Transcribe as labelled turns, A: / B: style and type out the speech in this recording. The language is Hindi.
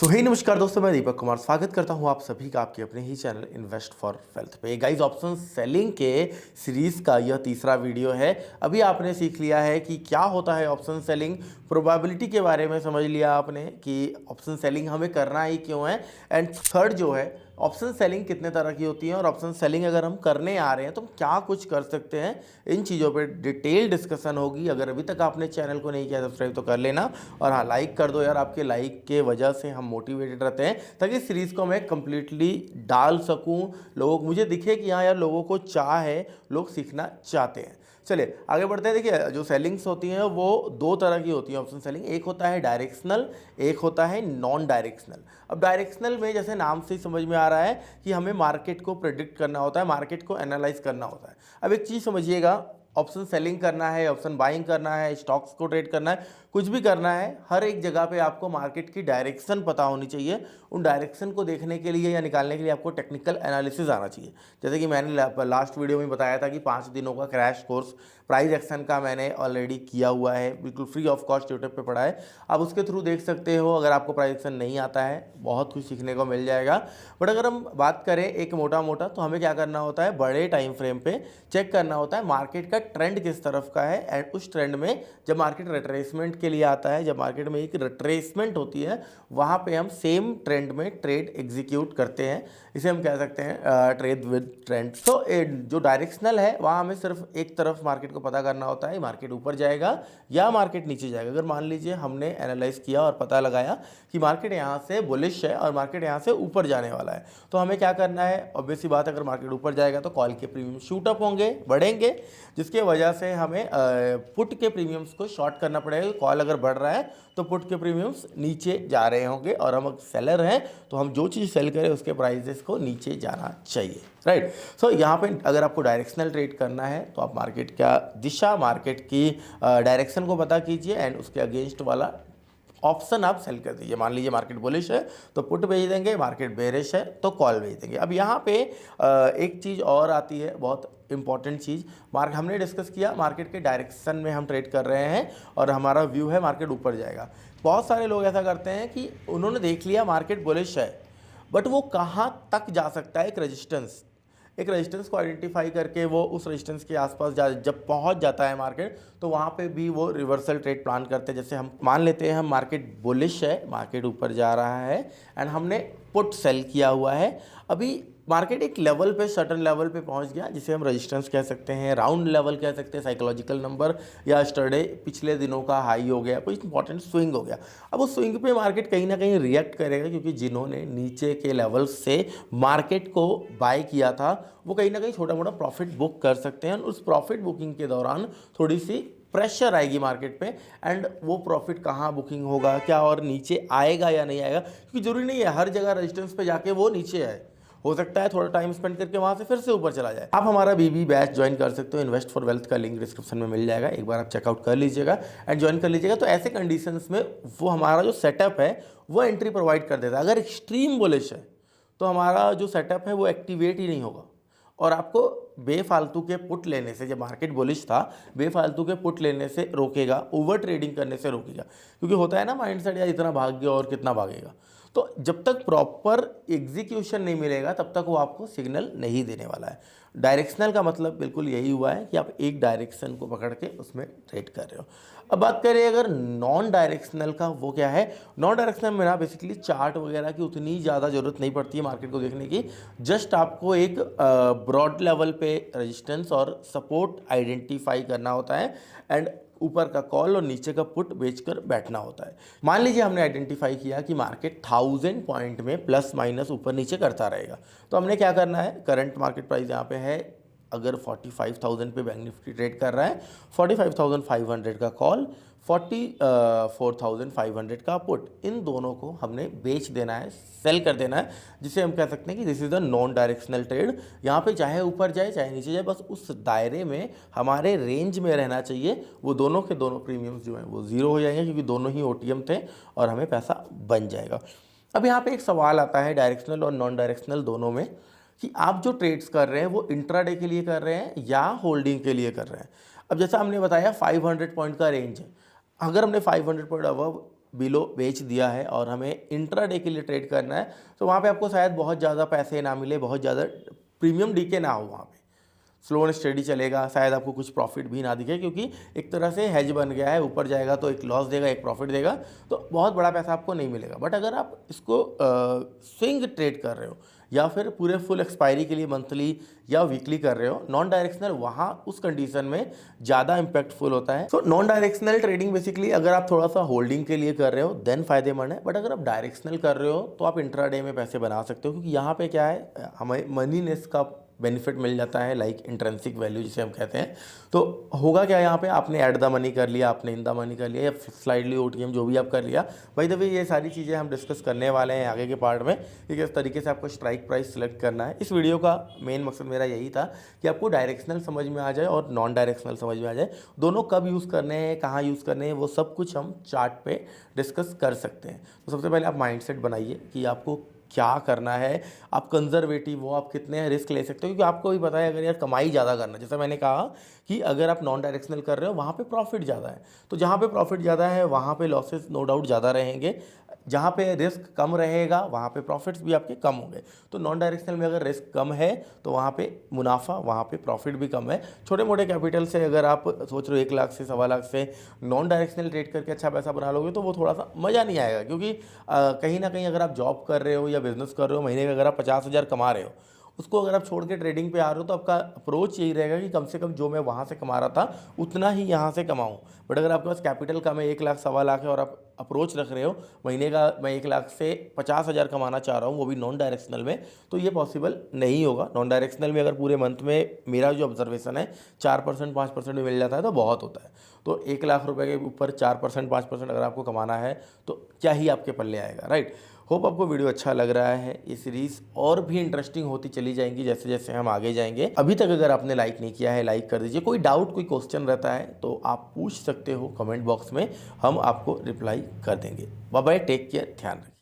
A: हे नमस्कार दोस्तों, मैं दीपक कुमार स्वागत करता हूं आप सभी का आपके अपने ही चैनल इन्वेस्ट फॉर वेल्थ पे। गाइस, ऑप्शन सेलिंग के सीरीज़ का यह तीसरा वीडियो है। अभी आपने सीख लिया है कि क्या होता है ऑप्शन सेलिंग, प्रोबेबिलिटी के बारे में समझ लिया आपने कि ऑप्शन सेलिंग हमें करना ही क्यों है, एंड थर्ड जो है ऑप्शन सेलिंग कितने तरह की होती है और ऑप्शन सेलिंग अगर हम करने आ रहे हैं तो हम क्या कुछ कर सकते हैं। इन चीज़ों पे डिटेल डिस्कशन होगी। अगर अभी तक आपने चैनल को नहीं किया सब्सक्राइब तो कर लेना, और हाँ, लाइक कर दो यार। आपके लाइक के वजह से हम मोटिवेटेड रहते हैं ताकि इस सीरीज़ को मैं कंप्लीटली डाल सकूं। लोग मुझे दिखे कि हाँ यार, लोगों को चाह है, लोग सीखना चाहते हैं। चलिए आगे बढ़ते हैं। देखिए, जो सेलिंग्स होती हैं वो दो तरह की होती हैं ऑप्शन सेलिंग। एक होता है डायरेक्शनल, एक होता है नॉन डायरेक्शनल। अब डायरेक्शनल में जैसे नाम से ही समझ में आ रहा है कि हमें मार्केट को प्रेडिक्ट करना होता है, मार्केट को एनालाइज करना होता है। अब एक चीज़ समझिएगा, ऑप्शन सेलिंग करना है, ऑप्शन बाइंग करना है, स्टॉक्स को ट्रेड करना है, कुछ भी करना है, हर एक जगह पे आपको मार्केट की डायरेक्शन पता होनी चाहिए। उन डायरेक्शन को देखने के लिए या निकालने के लिए आपको टेक्निकल एनालिसिस आना चाहिए। जैसे कि मैंने लास्ट वीडियो में बताया था कि 5 दिनों का क्रैश कोर्स प्राइस एक्शन का मैंने ऑलरेडी किया हुआ है, बिल्कुल फ्री ऑफ कॉस्ट यूट्यूब पे पड़ा है। आप उसके थ्रू देख सकते हो। अगर आपको प्राइस एक्शन नहीं आता है, बहुत कुछ सीखने को मिल जाएगा। बट अगर हम बात करें एक मोटा मोटा, तो हमें क्या करना होता है, बड़े टाइम फ्रेम पे चेक करना होता है मार्केट का ट्रेंड किस तरफ का है। एंड उस ट्रेंड में जब मार्केट रिट्रेसमेंट के लिए आता है, जब मार्केट में एक रिट्रेसमेंट होती है, वहाँ पे हम सेम ट्रेंड में ट्रेड एग्जीक्यूट करते हैं। इसे हम कह सकते हैं ट्रेड विद ट्रेंड। तो जो डायरेक्शनल है, वहाँ हमें सिर्फ एक तरफ मार्केट को पता करना होता है, मार्केट ऊपर जाएगा या मार्केट नीचे जाएगा। अगर मान लीजिए हमने एनालाइज किया और पता लगाया कि मार्केट यहाँ से बुलिश है और मार्केट यहाँ से ऊपर जाने वाला है, तो हमें क्या करना है। ऑब्वियस सी बात, अगर मार्केट ऊपर जाएगा तो कॉल के प्रीमियम शूट अप होंगे, बढ़ेंगे, जिसके वजह से हमें पुट के प्रीमियम्स को शॉर्ट करना पड़ेगा। कॉल अगर बढ़ रहा है तो पुट के प्रीमियम्स नीचे जा रहे होंगे, और हम सेलर हैं तो हम जो चीज़ सेल करें उसके प्राइसेस को नीचे जाना चाहिए, राइट। सो यहाँ पे अगर आपको डायरेक्शनल ट्रेड करना है तो आप मार्केट का दिशा, मार्केट की डायरेक्शन को पता कीजिए, एंड उसके अगेंस्ट वाला ऑप्शन आप सेल कर दीजिए। मान लीजिए मार्केट बुलिश है तो पुट भेज देंगे, मार्केट बेरिश है तो कॉल भेज देंगे। अब यहाँ पे एक चीज़ और आती है, बहुत इंपॉर्टेंट चीज़। हमने डिस्कस किया मार्केट के डायरेक्शन में हम ट्रेड कर रहे हैं और हमारा व्यू है मार्केट ऊपर जाएगा। बहुत सारे लोग ऐसा करते हैं कि उन्होंने देख लिया मार्केट बुलिश है, बट वो कहाँ तक जा सकता है, एक रेजिस्टेंस को आइडेंटिफाई करके वो उस रेजिस्टेंस के आसपास जब पहुंच जाता है मार्केट, तो वहाँ पे भी वो रिवर्सल ट्रेड प्लान करते हैं। जैसे हम मान लेते हैं हम मार्केट बुलिश है, मार्केट ऊपर जा रहा है, एंड हमने पुट सेल किया हुआ है। अभी मार्केट एक लेवल पे, सर्टन लेवल पे पहुंच गया, जिसे हम रेजिस्टेंस कह सकते हैं, राउंड लेवल कह सकते हैं, साइकोलॉजिकल नंबर, या स्टरडे पिछले दिनों का हाई हो गया, कोई इंपॉर्टेंट स्विंग हो गया। अब उस स्विंग पे मार्केट कहीं ना कहीं रिएक्ट करेगा, क्योंकि जिन्होंने नीचे के लेवल से मार्केट को बाय किया था वो कहीं ना कहीं छोटा मोटा प्रॉफिट बुक कर सकते हैं। उस प्रॉफिट बुकिंग के दौरान थोड़ी सी प्रेशर आएगी मार्केट पे, एंड वो प्रॉफिट कहाँ बुकिंग होगा, क्या और नीचे आएगा या नहीं आएगा, क्योंकि जरूरी नहीं है हर जगह रेजिस्टेंस पे जाके वो नीचे आए। हो सकता है थोड़ा टाइम स्पेंड करके वहाँ से फिर से ऊपर चला जाए। आप हमारा बीबी बैच ज्वाइन कर सकते हो, इन्वेस्ट फॉर वेल्थ का लिंक डिस्क्रिप्शन में मिल जाएगा, एक बार आप चेकआउट कर लीजिएगा एंड ज्वाइन कर लीजिएगा। तो ऐसे कंडीशंस में वो हमारा जो सेटअप है वो एंट्री प्रोवाइड कर देता है। अगर एक्सट्रीम बुलिश है तो हमारा जो सेटअप है वो एक्टिवेट ही नहीं होगा, और आपको बेफालतू के पुट लेने से, जब मार्केट बुलिश था, बेफालतू के पुट लेने से रोकेगा, ओवर ट्रेडिंग करने से रोकेगा। क्योंकि होता है ना माइंडसेट, यार इतना भाग गया और कितना भागेगा। तो जब तक प्रॉपर एग्जीक्यूशन नहीं मिलेगा तब तक वो आपको सिग्नल नहीं देने वाला है। डायरेक्शनल का मतलब बिल्कुल यही हुआ है कि आप एक डायरेक्शन को पकड़ के उसमें ट्रेड कर रहे हो। अब बात करें अगर नॉन डायरेक्शनल का, वो क्या है। नॉन डायरेक्शनल में ना बेसिकली चार्ट वगैरह की उतनी ज़्यादा ज़रूरत नहीं पड़ती है मार्केट को देखने की। जस्ट आपको एक ब्रॉड लेवल पे रेजिस्टेंस और सपोर्ट आइडेंटिफाई करना होता है, एंड ऊपर का कॉल और नीचे का पुट बेचकर बैठना होता है। मान लीजिए हमने आइडेंटिफाई किया कि मार्केट 1000 पॉइंट में प्लस माइनस ऊपर नीचे करता रहेगा, तो हमने क्या करना है, करंट मार्केट प्राइस यहाँ पे है, अगर 45,000 पे बैंक निफ्टी ट्रेड कर रहा है, 45,500 का कॉल, 44,500 का पुट, इन दोनों को हमने बेच देना है, सेल कर देना है, जिसे हम कह सकते हैं कि this is the non directional trade. यहाँ पे चाहे ऊपर जाए चाहे नीचे जाए, बस उस दायरे में हमारे रेंज में रहना चाहिए। वो दोनों के दोनों प्रीमियम्स जो हैं वो ज़ीरो हो जाएंगे, क्योंकि दोनों ही ओटीएम थे, और हमें पैसा बन जाएगा। अब यहाँ पे एक सवाल आता है डायरेक्शनल और नॉन डायरेक्शनल दोनों में, कि आप जो ट्रेड्स कर रहे हैं वो इंट्राडे के लिए कर रहे हैं या होल्डिंग के लिए कर रहे हैं। अब जैसा हमने बताया 500 पॉइंट का रेंज है, अगर हमने 500 पॉइंट अबव बिलो बेच दिया है और हमें इंट्राडे के लिए ट्रेड करना है, तो वहाँ पे आपको शायद बहुत ज़्यादा पैसे ना मिले, बहुत ज़्यादा प्रीमियम डीके ना हो, वहाँ पे स्लो एंड स्टडी चलेगा, शायद आपको कुछ प्रॉफिट भी ना दिखे, क्योंकि एक तरह से हेज बन गया है, ऊपर जाएगा तो एक लॉस देगा, एक प्रॉफिट देगा, तो बहुत बड़ा पैसा आपको नहीं मिलेगा। बट अगर आप इसको स्विंग ट्रेड कर रहे हो या फिर पूरे फुल एक्सपायरी के लिए मंथली या वीकली कर रहे हो, नॉन डायरेक्शनल, वहाँ उस कंडीशन में ज़्यादा इम्पैक्टफुल होता है। तो नॉन डायरेक्शनल ट्रेडिंग बेसिकली अगर आप थोड़ा सा होल्डिंग के लिए कर रहे हो देन फायदेमंद है, बट अगर आप डायरेक्शनल कर रहे हो तो आप इंट्राडे में पैसे बना सकते हो, क्योंकि यहाँ पे क्या है, हमें मनीनेस का बेनिफिट मिल जाता है, लाइक इंट्रेंसिक वैल्यू जिसे हम कहते हैं। तो होगा क्या, यहाँ पे आपने ऐड द मनी कर लिया, आपने इन द मनी कर लिया, या स्लाइडली ओटीएम जो भी आप कर लिया। बाय द वे ये सारी चीज़ें हम डिस्कस करने वाले हैं आगे के पार्ट में कि किस तरीके से आपको स्ट्राइक प्राइस सेलेक्ट करना है। इस वीडियो का मेन मकसद मेरा यही था कि आपको डायरेक्शनल समझ में आ जाए और नॉन डायरेक्शनल समझ में आ जाए, दोनों कब यूज़ करने हैं, कहाँ यूज़ करने हैं, वो सब कुछ हम चार्ट पे डिस्कस कर सकते हैं। तो सबसे पहले आप माइंडसेट बनाइए कि आपको क्या करना है, आप कंजर्वेटिव हो, आप कितने रिस्क ले सकते हो, क्योंकि आपको भी पता है अगर यार कमाई ज़्यादा करना, जैसा मैंने कहा कि अगर आप नॉन डायरेक्शनल कर रहे हो वहाँ पे प्रॉफिट ज़्यादा है, तो जहाँ पे प्रॉफिट ज़्यादा है वहाँ पे लॉसेस नो डाउट ज़्यादा रहेंगे, जहाँ पे रिस्क कम रहेगा वहाँ पे प्रॉफिट्स भी आपके कम होंगे। तो नॉन डायरेक्शनल में अगर रिस्क कम है तो वहाँ पे मुनाफा, वहाँ पे प्रॉफिट भी कम है। छोटे मोटे कैपिटल से अगर आप सोच रहे हो 1 लाख से 1.25 लाख से नॉन डायरेक्शनल ट्रेड करके अच्छा पैसा बना लोगे, तो वो थोड़ा सा मज़ा नहीं आएगा, क्योंकि कहीं ना कहीं अगर आप जॉब कर रहे हो या बिजनेस कर रहे हो, महीने का अगर आप 50,000 कमा रहे हो, उसको अगर आप छोड़ के ट्रेडिंग पे आ रहे हो, तो आपका अप्रोच यही रहेगा कि कम से कम जो मैं वहाँ से कमा रहा था उतना ही यहाँ से कमाऊँ। बट अगर आपके पास कैपिटल कम है, 1 लाख 1.25 लाख है, और आप अप्रोच रख रहे हो महीने का मैं 1 लाख से 50,000 कमाना चाह रहा हूँ, वो भी नॉन डायरेक्शनल में, तो ये पॉसिबल नहीं होगा। नॉन डायरेक्शनल में अगर पूरे मंथ में मेरा जो ऑब्जर्वेशन है 4% 5% भी मिल जाता है तो बहुत होता है। तो 1 लाख रुपए के ऊपर 4% 5% अगर आपको कमाना है तो क्या ही आपके पल्ले आएगा, राइट। होप आपको वीडियो अच्छा लग रहा है। ये सीरीज़ और भी इंटरेस्टिंग होती चली जाएंगी जैसे जैसे हम आगे जाएंगे। अभी तक अगर आपने लाइक नहीं किया है, लाइक कर दीजिए। कोई डाउट, कोई क्वेश्चन रहता है तो आप पूछ सकते हो कमेंट बॉक्स में, हम आपको रिप्लाई कर देंगे। बाय बाय, टेक केयर, ध्यान रखिए।